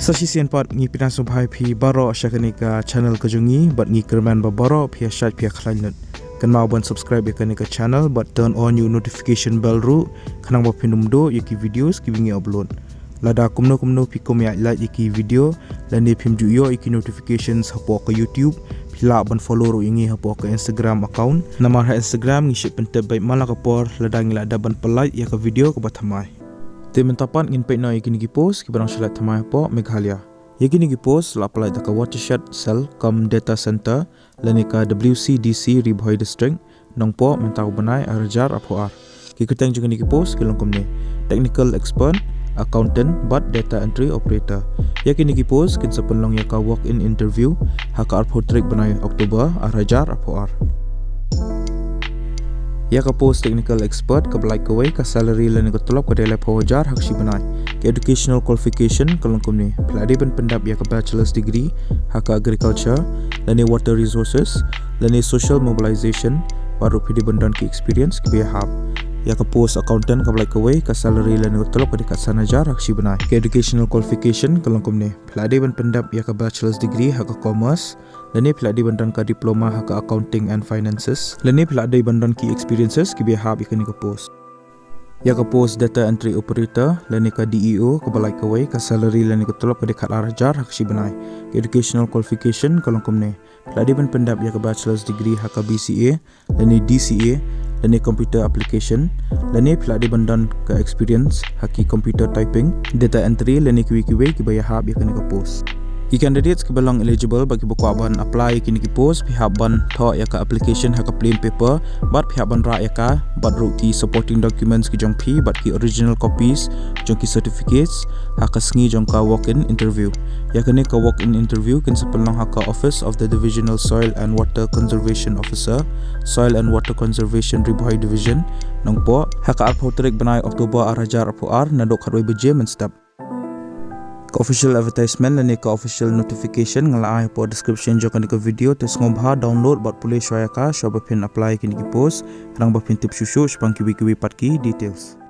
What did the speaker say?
Sashi sian pat ngi pinasum bhai phi baro ashakanika channel kajungi but ngi kerman ba baro phi shat phi khlainut kan mau ban subscribe ya kanika channel but turn on your notification bell ru khanang ba phinum do yaki videos kiwingi upload lada kumno phi kom ya like yaki video lani phim ju yo yaki notifications hapo ka YouTube phila ban follow ru ingi hapo ka Instagram account namar ha Instagram ngi ship pentep bai malaka por lada ngi lada ban pelai ya ka video ka bathamai Temen tapan ngin pay na yakini ki post ki barang shalat thamai po Meghalaya. Yakini ki post la apply taka watershed cell kam data center lani ka WCDC Ribhoi district nong po mentau banai arajar apoar. Ki ketang juga ni ki post ki longkom ni technical expert accountant but data entry operator. Yakini ki post kin sepenlong ya ka walk in interview haka arpotrik banai Oktober arajar apoar. Ya ka post technical expert ka belai ka way ka salary lan ka tolop ka delai phojar hak si banai ka educational qualification ka longkom ni peladi ban pendap ya ka bachelor's degree hak agriculture lan water resources lan social mobilization baru pidi bandan ki experience ki behab ya ka post accountant ka belai ka way ka salary lan ka tolop ka dekat sanajar hak si banai ka educational qualification ka longkom ni peladi ban pendap ya ka bachelor's degree hak commerce Lani peladi bandan ka diploma haka accounting and finances. Lani peladi bandan ki experiences ki behab ikani ka post. Ya ka post data entry operator. Lani ka DEO ka balai ka way ka salary lani ka tolop ka dekat arajar hak si banai. Educational qualification ka longkom ni. Peladi ban pendap ya ka bachelor's degree haka BCA. Lani DCA. Lani computer application. Lani peladi bandan ka experience haki computer typing. Data entry lani ki way ki behab ikani ka post. Ki candidates ki belong eligible bagi buku aban apply kini ki post pihak ban tho ya ka application haka plain paper but pihak ban ra ya ka but ru ki supporting documents ki jong phi but ki original copies jong ki certificates haka sngi jong ka walk in interview ya kini ka walk in interview kin sepelong haka office of the divisional soil and water conservation officer soil and water conservation Ribhoi division nongpo haka arpotrik banai Oktober arajar apuar nadok kharoi beje menstap official advertisement lani ka official notification ngala ai po description jo kan ka video tes ngobha download bat pulih shaya ka shoba pin apply kini ki post rang ba pin tip shushu spang kiwi pat ki details